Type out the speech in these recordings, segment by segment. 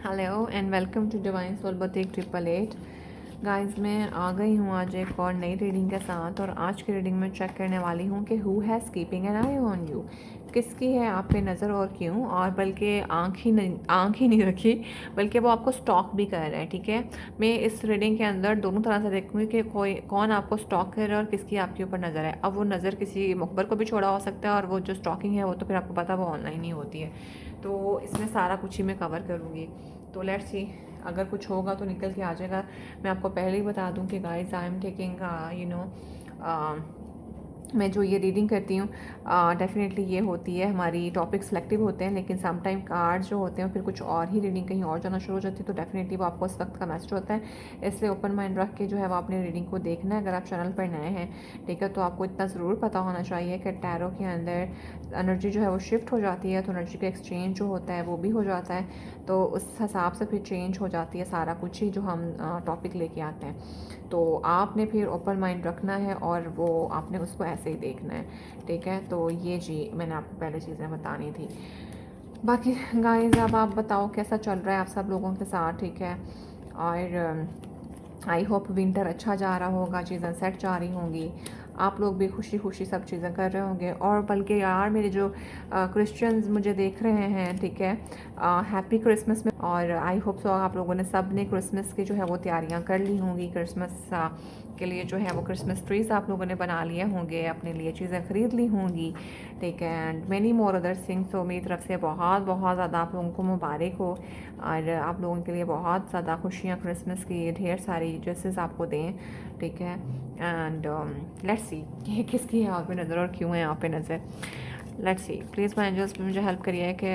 Hello and welcome to divine soul boutique 888। Guys, मैं आ गई हूँ आज एक और नई रीडिंग के साथ। और आज की रीडिंग में चेक करने वाली हूँ कि who has keeping an eye on you. किसकी है आप पे नज़र और क्यों। और बल्कि आँख ही नहीं रखी, बल्कि वो आपको स्टॉक भी कर रहा है। ठीक है, मैं इस रीडिंग के अंदर दोनों तरह से देखूँगी कि कौन आपको स्टॉक कर रहा है और किसकी आपके ऊपर नज़र है। अब वो नज़र किसी मुखबर को भी छोड़ा हो सकता है, और वो जो स्टॉकिंग है वो तो फिर आपको पता वो ऑनलाइन ही होती है। तो इसमें सारा कुछ ही मैं कवर करूँगी। तो लेट्स सी, अगर कुछ होगा तो निकल के आ जाएगा। मैं आपको पहले ही बता दूं कि गाइस, आई एम टेकिंग मैं जो ये रीडिंग करती हूँ डेफिनेटली ये होती है, हमारी टॉपिक सेलेक्टिव होते हैं, लेकिन सम टाइम कार्ड्स जो होते हैं फिर कुछ और ही रीडिंग कहीं और जाना शुरू हो जाती है। तो डेफिनेटली वो आपको उस वक्त का मैसेज होता है, इसलिए ओपन माइंड रख के जो है वो अपने रीडिंग को देखना है। अगर आप चैनल पर नए हैं, ठीक है, तो आपको इतना ज़रूर पता होना चाहिए कि टैरो के अंदर एनर्जी जो है वो शिफ्ट हो जाती है, तो एनर्जी का एक्सचेंज जो होता है वो भी हो जाता है। तो उस हिसाब से फिर चेंज हो जाती है सारा कुछ ही जो हम टॉपिक लेके आते हैं। तो आपने फिर ओपन माइंड रखना है और वो आपने उसको ऐसे ही देखना है। ठीक है, तो ये जी मैंने आपको पहले चीज़ें बतानी थी। बाकी गाइस, अब आप बताओ कैसा चल रहा है आप सब लोगों के साथ। ठीक है, और आई होप विंटर अच्छा जा रहा होगा, चीज़ें सेट जा रही होंगी, आप लोग भी खुशी खुशी सब चीज़ें कर रहे होंगे। और बल्कि यार, मेरे जो क्रिश्चियंस मुझे देख रहे हैं, ठीक है, हैप्पी क्रिसमस में। और आई होप सो आप लोगों ने सब ने क्रिसमस की जो है वो तैयारियां कर ली होंगी। क्रिसमस के लिए जो है वो क्रिसमस ट्रीज आप लोगों ने बना लिए होंगे, अपने लिए चीज़ें ख़रीद ली होंगी। ठीक है, and many more other things. तो मेरी तरफ से बहुत बहुत ज़्यादा आप लोगों को मुबारक हो, और आप लोगों के लिए बहुत ज़्यादा खुशियाँ क्रिसमस की ढेर सारी ड्रेसेस आपको दें। ठीक है, एंड लेट्स सी कि किसकी है यहाँ पे नज़र और क्यों है यहाँ पे नज़र। Let's see, please my angels मुझे हेल्प करिए कि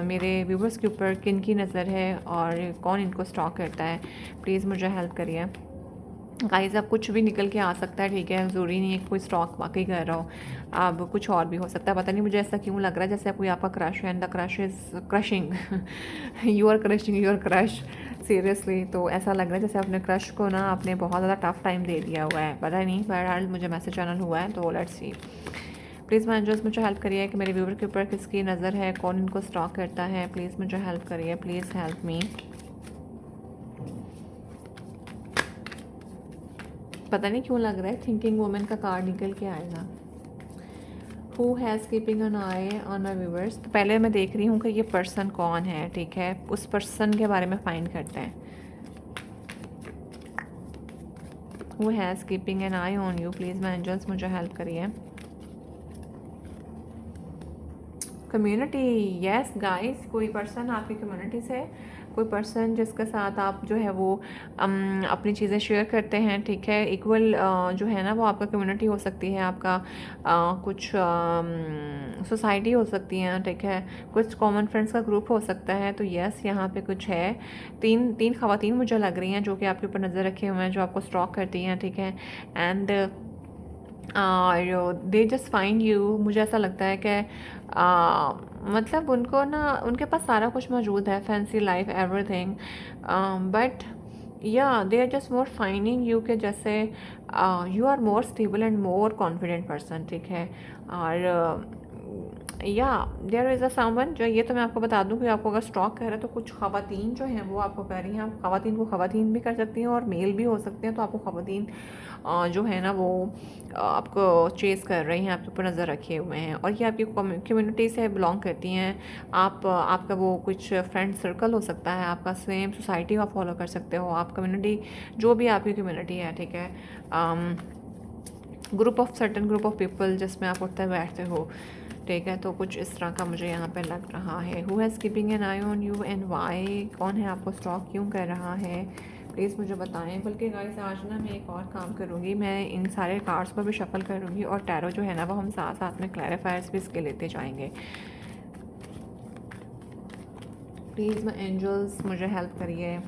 मेरे व्यूवर्स के ऊपर किन की नज़र है और कौन इनको स्टॉक करता है। प्लीज़ मुझे हेल्प करिए गाइस। अब कुछ भी निकल के आ सकता है, ठीक है, ज़रूरी नहीं है कि कोई स्टॉक वाकई कर रहा हो। अब कुछ और भी हो सकता है। पता नहीं मुझे ऐसा क्यों लग रहा है जैसे कोई आपका क्रश है, and the crush is crushing you are crushing your crush, seriously. तो ऐसा लग रहा है जैसे अपने क्रश को ना आपने बहुत ज़्यादा टफ टाइम दे दिया हुआ है। पता नहीं, बहरहाल मुझे मैसेज चैनल हुआ है, तो लेट्स सी। प्लीज़ मैं एंजल्स मुझे हेल्प करिए कि मेरे व्यूवर के ऊपर किसकी नज़र है, कौन इनको स्टॉक करता है। प्लीज़ मुझे हेल्प करिए, प्लीज़ हेल्प मी। पता नहीं क्यों लग रहा है थिंकिंग वुमेन का कार्ड निकल के आएगा। Who has keeping an eye on my viewers. तो पहले मैं देख रही हूँ कि ये पर्सन कौन है। ठीक है, उस पर्सन के बारे में फाइंड करते हैं। Who has keeping an eye on you. Please my angels मुझे हेल्प करिए। कम्युनिटी, यस गाइस, कोई पर्सन आपकी कम्युनिटी से, कोई पर्सन जिसके साथ आप जो है वो अपनी चीज़ें शेयर करते हैं। ठीक है, इक्वल जो है ना वो आपका कम्युनिटी हो सकती है, आपका कुछ सोसाइटी हो सकती है। ठीक है, कुछ कॉमन फ्रेंड्स का ग्रुप हो सकता है। तो यस, यहाँ पे कुछ है। तीन तीन खवातीन मुझे लग रही हैं जो कि आपके ऊपर नज़र रखे हुए हैं, जो आपको स्टॉक करती हैं। ठीक है, एंड और दे जस्ट फाइंड यू। मुझे ऐसा लगता है कि मतलब उनको ना, उनके पास सारा कुछ मौजूद है, fancy life, everything, but yeah they are just more finding you के जैसे you are more stable and more confident person. ठीक है, और या देयर इज़ अ समवन जो, ये तो मैं आपको बता दूं कि आपको अगर स्टॉक कर रहा है तो कुछ खवातीन जो हैं वो आपको कर रही हैं। आप खवातीन को खवातीन भी कर सकती हैं और मेल भी हो सकते हैं। तो आपको खवातीन जो है ना वो आपको चेस कर रही हैं, आपके ऊपर नज़र रखे हुए हैं, और ये आपकी कम्युनिटी से बिलोंग करती हैं। आप आपका वो कुछ फ्रेंड सर्कल हो सकता है, आपका सेम सोसाइटी आप फॉलो कर सकते हो, आप कम्युनिटी जो भी आपकी कम्युनिटी है। ठीक है, group of certain group of people जिसमें आप उठते बैठते हो। ठीक है, तो कुछ इस तरह का मुझे यहाँ पे लग रहा है। Who has keeping an eye on you and why. कौन है आपको स्टॉक क्यों कर रहा है, प्लीज़ मुझे बताएं। बल्कि गाइस, आज ना मैं एक और काम करूँगी, मैं इन सारे कार्ड्स को भी शफल करूँगी, और टैरो जो है ना वो हम साथ साथ में क्लैरिफायर्स भी इसके लेते जाएंगे। प्लीज़ मैं एंजल्स मुझे हेल्प करिए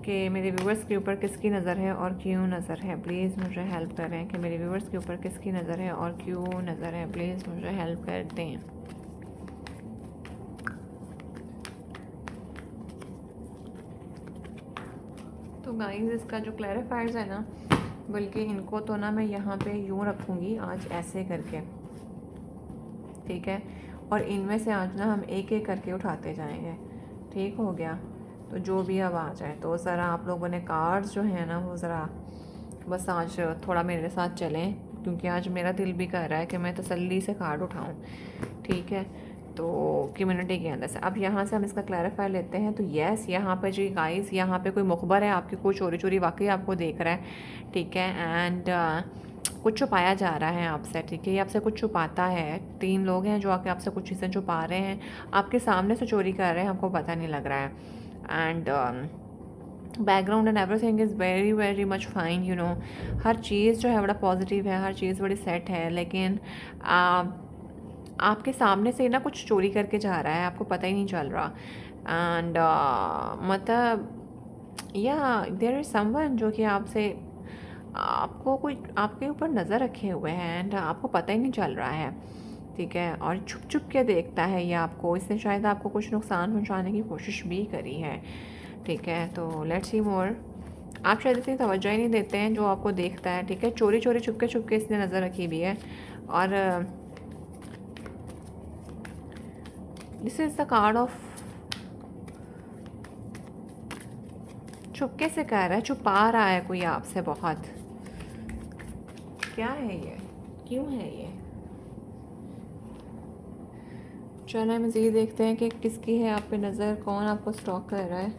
कि मेरे व्यूवर्स के ऊपर किसकी नज़र है और क्यों नज़र है। प्लीज़ मुझे हेल्प करें कि मेरे व्यूवर्स के ऊपर किसकी नज़र है और क्यों नज़र है। प्लीज़ मुझे हेल्प कर दें। तो गाइस, इसका जो क्लैरिफायर्स है ना, बल्कि इनको तो ना मैं यहाँ पे यूँ रखूँगी आज ऐसे करके। ठीक है, और इनमें से आज ना हम एक एक करके उठाते जाएंगे। ठीक हो गया? तो जो भी अब आ जाए, तो ज़रा आप लोगों ने कार्ड्स जो है ना वो ज़रा बस आज थोड़ा मेरे साथ चलें, क्योंकि आज मेरा दिल भी कर रहा है कि मैं तसल्ली से कार्ड उठाऊं। ठीक है? तो कम्युनिटी के अंदर से अब यहाँ से हम इसका क्लैरिफाई लेते हैं। तो येस, यहाँ पे जी गाइस, यहाँ पे कोई मुखबर है आपकी, कोई चोरी चोरी वाकई आपको देख रहा है। ठीक है? एंड कुछ छुपाया जा रहा है आपसे। ठीक है? ये आपसे कुछ छुपाता है। 3 लोग हैं जो आके आपसे कुछ चीज़ें छुपा रहे हैं, आपके सामने से चोरी कर रहे हैं, आपको पता नहीं लग रहा है। And background and everything is very very much fine, you know. हर चीज़ जो है बड़ा पॉजिटिव है, हर चीज़ बड़ी सेट है, लेकिन आपके सामने से ना कुछ चोरी करके जा रहा है, आपको पता ही नहीं चल रहा। एंड मतलब या देयर इज़ समवन जो कि आपसे आपको कोई आपके ऊपर नज़र रखे हुए हैं एंड आपको पता ही नहीं चल रहा है। ठीक है? और छुप छुप के देखता है ये आपको, इसने शायद आपको कुछ नुकसान पहुंचाने की कोशिश भी करी है। ठीक है? तो लेट्स सी मोर। आप शायद इतनी तवज्जो ही नहीं देते हैं जो आपको देखता है। ठीक है? चोरी चोरी छुपके छुपके इसने नज़र रखी हुई है। और this is the card of, छुपके से कह रहा है, छुपा रहा है कोई आपसे बहुत। क्या है ये? क्यों है ये? चलो मज़ीद देखते हैं कि किसकी है आप पे नज़र, कौन आपको स्टॉक कर रहा है,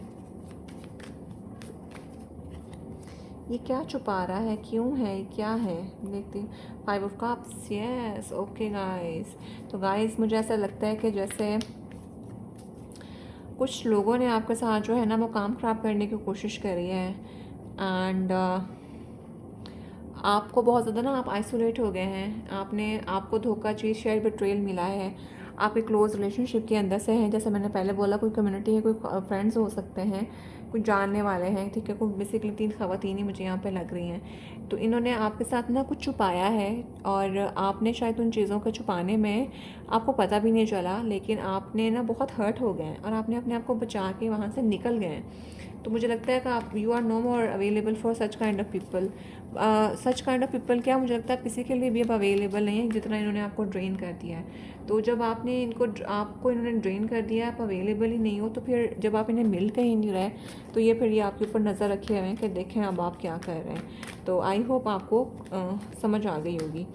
ये क्या छुपा रहा है, क्यों है, क्या है। देखती हूँ 5 of cups. Yes, okay guys. तो गाइस मुझे ऐसा लगता है कि जैसे कुछ लोगों ने आपके साथ जो है ना वो काम ख़राब करने की कोशिश करी है। एंड आपको बहुत ज़्यादा ना आप आइसोलेट हो गए हैं, आपको धोखा चीज़ शेयर बेट्रेयल मिला है, आप एक क्लोज़ रिलेशनशिप के अंदर से हैं। जैसे मैंने पहले बोला, कोई कम्युनिटी है, कोई फ्रेंड्स हो सकते हैं, कुछ जानने वाले हैं। ठीक है? कोई बेसिकली 3 ख़वातीन ही मुझे यहाँ पे लग रही हैं। तो इन्होंने आपके साथ ना कुछ छुपाया है, और आपने शायद उन चीज़ों को छुपाने में आपको पता भी नहीं चला, लेकिन आपने ना बहुत हर्ट हो गए हैं और आपने अपने आप को बचा के वहाँ से निकल गए हैं। तो मुझे लगता है कि आप you are no more available for such kind of people. Such kind of people क्या, मुझे लगता है किसी के लिए भी अब अवेलेबल नहीं है, जितना इन्होंने आपको ड्रेन कर दिया है। तो जब आपको इन्होंने ड्रेन कर दिया, आप अवेलेबल ही नहीं हो, तो फिर जब आप इन्हें मिल कहीं नहीं रहे, तो ये फिर ये आपके ऊपर नज़र रखे हुए हैं कि देखें अब आप क्या कर रहे हैं। तो आई होप आपको समझ आ गई होगी।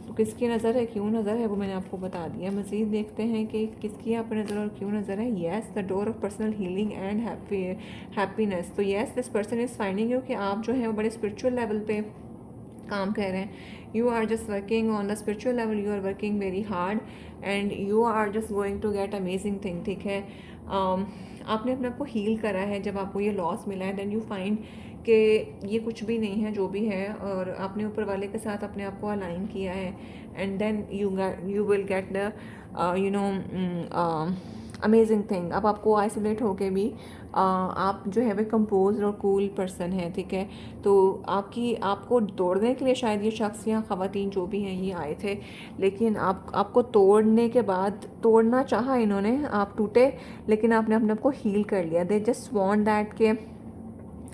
तो किसकी नज़र है, क्यों नज़र है, वो मैंने आपको बता दिया। मज़ीद देखते हैं कि किसकी यहाँ पर नज़र और क्यों नज़र है। Yes, the door of personal healing and happiness. तो yes, this person is finding you, कि आप जो है वो बड़े स्पिरिचुअल लेवल पे काम कर रहे हैं। You are just working on the spiritual level, you are working very hard and you are just going to get amazing thing. ठीक है? आपने अपने आप को हील करा है। जब आपको ये लॉस मिला है, देन यू फाइंड कि ये कुछ भी नहीं है जो भी है, और आपने ऊपर वाले के साथ अपने आप को अलाइन किया है, and then you will get the you know amazing thing. अब आपको आइसोलेट होके भी आप जो है वे कंपोज और कूल पर्सन है। ठीक है? तो आपको तोड़ने के लिए शायद ये शख्स या ख़वातीन जो भी हैं ये आए थे, लेकिन आपको तोड़ने के बाद, तोड़ना चाहा इन्होंने, आप टूटे, लेकिन आपने अपने आप को हील कर लिया। दे जस्ट वांट दैट के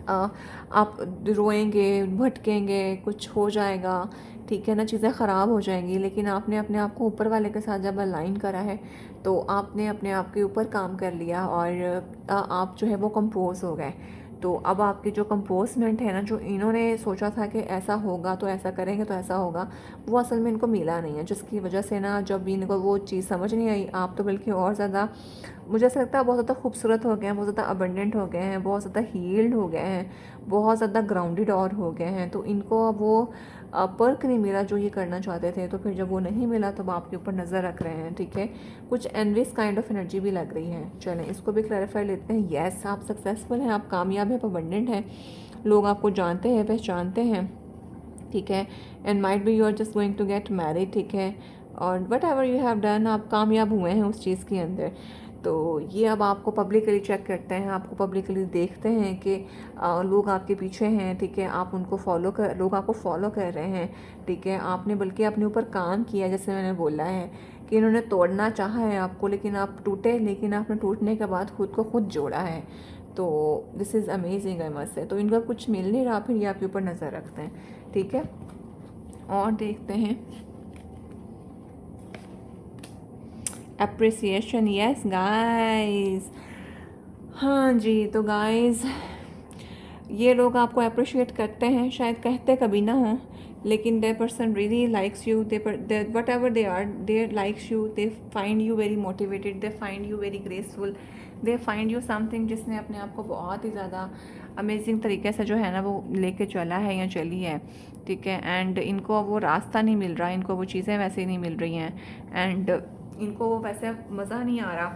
आप रोएंगे, भटकेंगे, कुछ हो जाएगा। ठीक है ना? चीज़ें ख़राब हो जाएंगी, लेकिन आपने अपने आप को ऊपर वाले के साथ जब अलाइन करा है, तो आपने अपने आप के ऊपर काम कर लिया, और आप जो है वो कंपोज हो गए। तो अब आपकी जो कंपोजमेंट है ना, जो इन्होंने सोचा था कि ऐसा होगा तो ऐसा करेंगे तो ऐसा होगा, वो असल में इनको मिला नहीं है, जिसकी वजह से ना जब इनको वो चीज़ समझ नहीं आई, आप तो बल्कि और ज़्यादा, मुझे ऐसा लगता है बहुत ज़्यादा खूबसूरत हो गए हैं, बहुत ज़्यादा अबंडेंट हो गए हैं, बहुत ज़्यादा हील्ड हो गए हैं, बहुत ज़्यादा ग्राउंडेड और हो गए हैं। तो इनको अब वो पर्क नहीं मिला जो ये करना चाहते थे। तो फिर जब वो नहीं मिला, तब आपके ऊपर नज़र रख रहे हैं। ठीक है? कुछ एनविस काइंड ऑफ एनर्जी भी लग रही है। चलें इसको भी क्लैरिफाई लेते हैं। येस, आप सक्सेसफुल हैं, आप कामयाब हैं, अबंडेंट हैं, लोग आपको जानते हैं, पहचानते हैं। ठीक है? And might be you are just going to get married. ठीक है? और whatever you have done, आप कामयाब हुए हैं उस चीज़ के अंदर। तो ये अब आपको पब्लिकली चेक करते हैं, आपको पब्लिकली देखते हैं कि लोग आपके पीछे हैं। ठीक है? आप उनको लोग आपको फॉलो कर रहे हैं। ठीक है? आपने बल्कि अपने ऊपर काम किया, जैसे मैंने बोला है कि इन्होंने तोड़ना चाहा है आपको, लेकिन आप टूटे, लेकिन आपने टूटने के बाद खुद को खुद जोड़ा है। तो this is amazing, I must say. तो इनका कुछ मिल नहीं रहा, फिर ये आपके ऊपर नज़र रखते हैं। ठीक है? और देखते हैं अप्रिसिएशन, यस गाइस। हाँ जी, तो गाइस ये लोग आपको अप्रिशिएट करते हैं, शायद कहते कभी ना हो, लेकिन the person really likes you, they whatever they are, they likes you, they find you very motivated, they find you very graceful, they find you something जिसने अपने आप को बहुत ही ज़्यादा अमेजिंग तरीके से जो है ना वो लेके चला है या चली है, ठीक है। एंड इनको वो रास्ता नहीं मिल रहा, इनको वो चीज़ें वैसे ही नहीं मिल रही हैं, एंड इनको वो वैसे मज़ा नहीं आ रहा,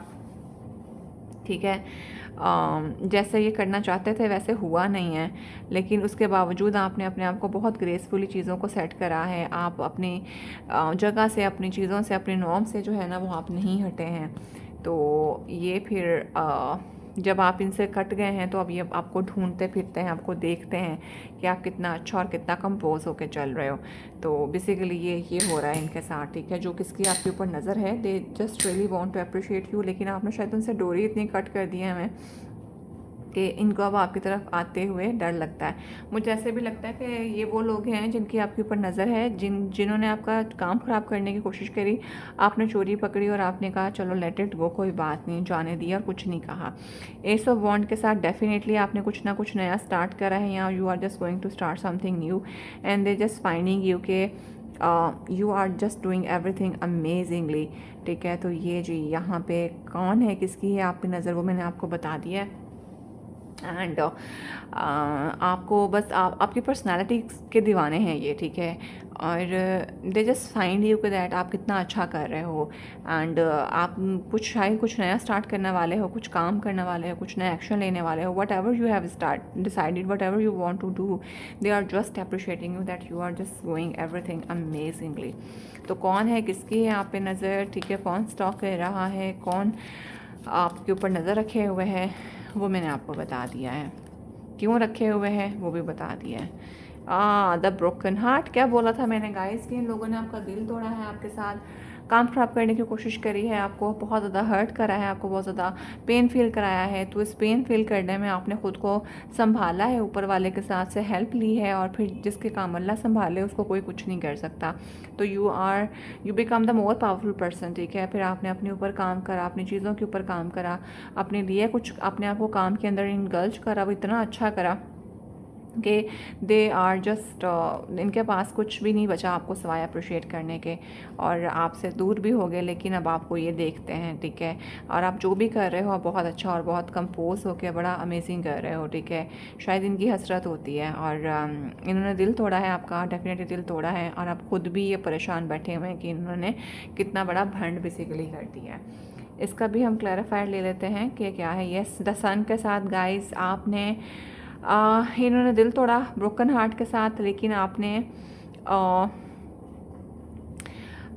ठीक है। जैसे ये करना चाहते थे वैसे हुआ नहीं है, लेकिन उसके बावजूद आपने अपने आप को बहुत ग्रेसफुली चीज़ों को सेट करा है। आप अपनी जगह से, अपनी चीज़ों से, अपने नॉर्म से जो है ना वो आप नहीं हटे हैं। तो ये फिर जब आप इनसे कट गए हैं तो अब ये आपको ढूंढते फिरते हैं, आपको देखते हैं कि आप कितना अच्छा और कितना कंपोज होकर चल रहे हो। तो बेसिकली ये हो रहा है इनके साथ, ठीक है। जो किसकी आपके ऊपर नज़र है, they just really want to appreciate you, लेकिन आपने शायद उनसे डोरी इतनी कट कर दी है हमें कि इनको अब आपकी तरफ आते हुए डर लगता है। मुझे ऐसे भी लगता है कि ये वो लोग हैं जिनकी आपके ऊपर नज़र है, जिन्होंने आपका काम ख़राब करने की कोशिश करी, आपने चोरी पकड़ी और आपने कहा चलो लेट इट गो, कोई बात नहीं, जाने दिया और कुछ नहीं कहा। एस ऑफ वॉन्ड के साथ डेफिनेटली आपने कुछ ना कुछ नया स्टार्ट करा है, या you are just going to start something new and they just finding you के you are just doing everything amazingly, ठीक है। तो ये जी यहाँ पे कौन है, किसकी है आपकी नज़र, वो मैंने आपको बता दिया है। एंड आपको बस आपकी पर्सनालिटी के दीवाने हैं ये, ठीक है। और दे जस्ट फाइंड यू के दैट आप कितना अच्छा कर रहे हो, एंड आप कुछ शायद कुछ नया स्टार्ट करने वाले हो, कुछ काम करने वाले हो, कुछ नया एक्शन लेने वाले हो, whatever you have start decided, whatever you want to do, they are just appreciating you that you are just going everything amazingly. तो कौन है, किसकी है आप पे नज़र, ठीक है, कौन स्टॉक कर रहा है, कौन आपके ऊपर नज़र रखे हुए है, वो मैंने आपको बता दिया है। क्यों रखे हुए हैं वो भी बता दिया है। द ब्रोकन हार्ट, क्या बोला था मैंने गाइस कि इन लोगों ने आपका दिल तोड़ा है, आपके साथ काम ख़राब करने की कोशिश करी है, आपको बहुत ज़्यादा हर्ट करा है, आपको बहुत ज़्यादा पेन फील कराया है। तो इस पेन फील करने में आपने ख़ुद को संभाला है, ऊपर वाले के साथ से हेल्प ली है, और फिर जिसके काम अल्लाह संभाले उसको कोई कुछ नहीं कर सकता। तो you become the more powerful person, ठीक है। फिर आपने अपने ऊपर काम करा, अपनी चीज़ों के ऊपर काम करा, अपने लिए कुछ अपने आप को काम के अंदर इंगल्ज करा, वो इतना अच्छा करा कि दे आर जस्ट इनके पास कुछ भी नहीं बचा आपको सिवाय अप्रिशिएट करने के, और आपसे दूर भी हो गए, लेकिन अब आपको ये देखते हैं, ठीक है। और आप जो भी कर रहे हो आप बहुत अच्छा और बहुत कंपोज होकर बड़ा अमेजिंग कर रहे हो, ठीक है। शायद इनकी हसरत होती है, और इन्होंने दिल तोड़ा है आपका, डेफिनेटली दिल तोड़ा है, और आप खुद भी ये परेशान बैठे हुए हैं कि इन्होंने कितना बड़ा भंड बेसिकली कर दिया है। इसका भी हम क्लैरिफायर ले लेते हैं कि क्या है। यस, द सन के साथ गाइस आपने इन्होंने दिल तोड़ा ब्रोकन हार्ट के साथ, लेकिन आपने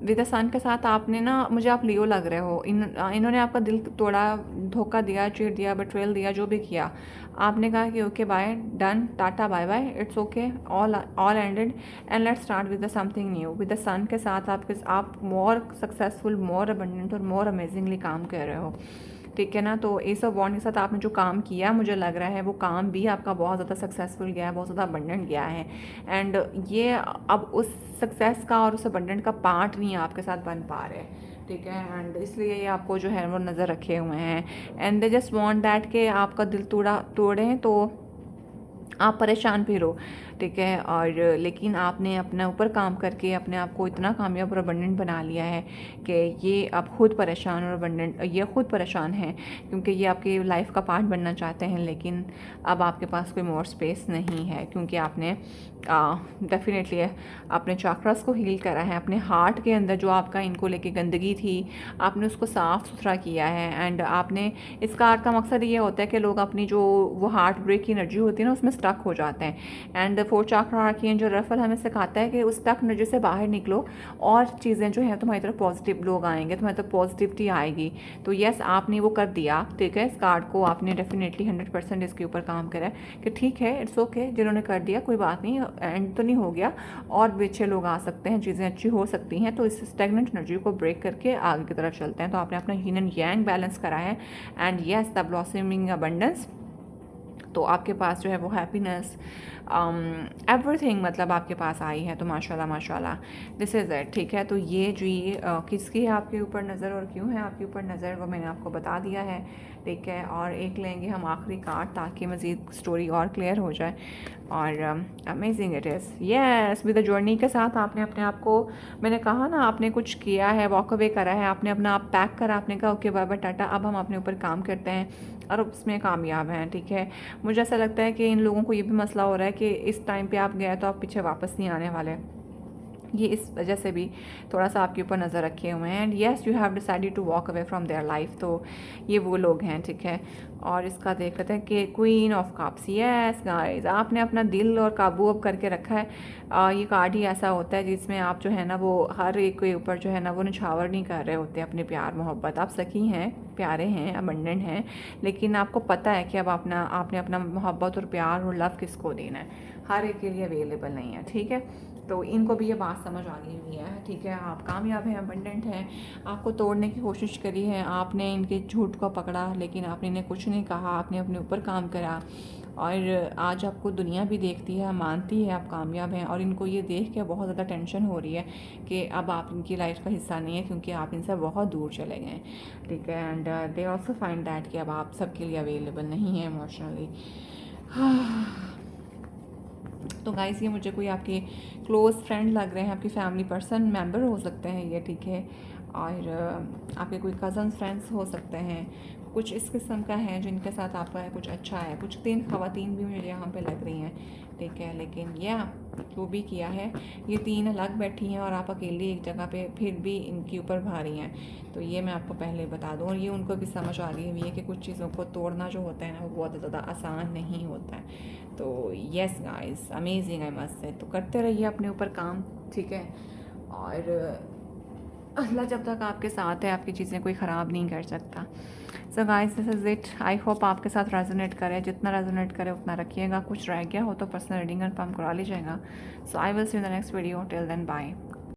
विद द सन के साथ आपने ना, मुझे आप लियो लग रहे हो, इन्होंने आपका दिल तोड़ा, धोखा दिया, चीट दिया, बेट्रेयल दिया, जो भी किया, आपने कहा कि okay bye, done, tata bye bye, it's okay, all ended and let's start with the something new. With the sun के साथ आप मोर सक्सेसफुल, मोर अबंडेंट और मोर अमेजिंगली काम कर रहे हो, ठीक है ना। तो एस ऑफ वॉन्ड के साथ आपने जो काम किया, मुझे लग रहा है वो काम भी आपका बहुत ज़्यादा सक्सेसफुल गया है, बहुत ज़्यादा अबंडेंट गया है, एंड ये अब उस सक्सेस का और उस अबंडेंट का पार्ट नहीं आपके साथ बन पा रहे, ठीक है। एंड इसलिए ये आपको जो है वो नज़र रखे हुए हैं, and they just want that कि आपका दिल तोड़ें तो आप परेशान भी रहो, ठीक है। और लेकिन आपने अपने ऊपर काम करके अपने आप को इतना कामयाब और अबंडेंट बना लिया है कि ये अब खुद परेशान और अबंडेंट, ये खुद परेशान हैं क्योंकि ये आपकी लाइफ का पार्ट बनना चाहते हैं, लेकिन अब आपके पास कोई मोर स्पेस नहीं है, क्योंकि आपने डेफिनेटली अपने चाक्रास को हील करा है, अपने हार्ट के अंदर जो आपका इनको लेके गंदगी थी आपने उसको साफ़ सुथरा किया है। एंड आपने, इसका आर्ट का मकसद ये होता है कि लोग अपनी जो वो हार्ट ब्रेक की एनर्जी होती है ना उसमें स्टक हो जाते हैं, एंड फोर चाक्रा आर्कियन जो रफल हमें सिखाता है कि उस स्टक एनर्जी से बाहर निकलो और चीज़ें जो हैं तुम्हारी तरफ पॉजिटिव लोग आएंगे, तुम्हारी तरफ पॉजिटिविटी आएगी। तो यस, आपने वो कर दिया, ठीक है। इस कार्ड को आपने डेफिनेटली 100% इसके ऊपर काम करा है कि ठीक है, इट्स ओके, जिन्होंने कर दिया कोई बात नहीं, एंड तो नहीं हो गया, और भी अच्छे लोग आ सकते हैं, चीज़ें अच्छी हो सकती हैं। तो इस स्टैग्नेंट एनर्जी को ब्रेक करके आगे की तरफ चलते हैं। तो आपने अपना यीन एंड यांग बैलेंस करा है, and yes the blossoming abundance तो आपके पास जो है वो हैप्पीनेस एवरीथिंग मतलब आपके पास आई है, तो माशाल्लाह माशाल्लाह दिस इज़ इट। ठीक है, तो ये जो ये किसकी है आपके ऊपर नज़र और क्यों है आपके ऊपर नज़र, वो मैंने आपको बता दिया है। ठीक है, और एक लेंगे हम आखिरी कार्ड ताकि मज़ीद स्टोरी और क्लियर हो जाए। और amazing it is, yes with the journey के साथ आपने अपने आप को, मैंने कहा ना, आपने कुछ किया है, वॉक अवे करा है, आपने अपना आप पैक करा, आपने कहा ओके बाय बाय टाटा, अब हम अपने ऊपर काम करते हैं और उसमें कामयाब हैं। ठीक है, मुझे ऐसा लगता है कि इन लोगों को ये भी मसला हो रहा है कि इस टाइम पे आप गए तो आप पीछे वापस नहीं आने वाले, ये इस वजह से भी थोड़ा सा आपके ऊपर नज़र रखे हुए हैं। And yes you have decided to walk away from their life, तो ये वो लोग हैं। ठीक है, और इसका देख लेते हैं कि queen of cups, yes guys, आपने अपना दिल और काबू अब करके रखा है। ये कार्ड ही ऐसा होता है जिसमें आप जो है ना वो हर एक के ऊपर जो है ना वो निछावर नहीं कर रहे होते अपने प्यार मोहब्बत। आप सखी हैं, प्यारे हैं, अबंडेंट हैं, लेकिन आपको पता है कि अब आपने अपना मोहब्बत और प्यार और लव किसको देना है, हर एक के लिए अवेलेबल नहीं है। ठीक है, तो इनको भी ये बात समझ आ गई हुई है। ठीक है, आप कामयाब हैं, अबंडेंट हैं, आपको तोड़ने की कोशिश करी है, आपने इनके झूठ को पकड़ा लेकिन आपने इन्हें कुछ नहीं कहा, आपने अपने ऊपर काम करा और आज आपको दुनिया भी देखती है, मानती है आप कामयाब हैं। और इनको ये देख के बहुत ज़्यादा टेंशन हो रही है कि अब आप इनकी लाइफ का हिस्सा नहीं है क्योंकि आप इनसे बहुत दूर चले गए। ठीक है, and they also find that कि अब आप सबके लिए अवेलेबल नहीं है इमोशनली। तो गाइस, ये मुझे कोई आपके क्लोज़ फ्रेंड लग रहे हैं, आपकी फैमिली पर्सन मेंबर हो सकते हैं ये। ठीक है, और आपके कोई कज़न्स फ्रेंड्स हो सकते हैं, कुछ इस किस्म का है जिनके साथ आपका कुछ अच्छा है। कुछ 3 ख़वातीन भी मुझे यहाँ पे लग रही हैं। ठीक है, लेकिन या जो भी किया है, ये 3 अलग बैठी हैं और आप अकेली एक जगह पे फिर भी इनके ऊपर भारी हैं। तो ये मैं आपको पहले बता दूँ, और ये उनको भी समझ आ रही है कि कुछ चीज़ों को तोड़ना जो होता है ना वो बहुत ज़्यादा आसान नहीं होता है। तो yes guys, amazing I must say. तो करते रहिए अपने ऊपर काम। ठीक है, और अल्लाह जब तक आपके साथ है आपकी चीज़ें कोई ख़राब नहीं कर सकता। So guys, this is it. I hope आपके साथ रेजोनेट करे, जितना रेजोनेट करे उतना रखिएगा, कुछ रह गया हो तो पर्सनल रीडिंग कंफर्म करा लीजिएगा। So I will see you in the next video, till then bye.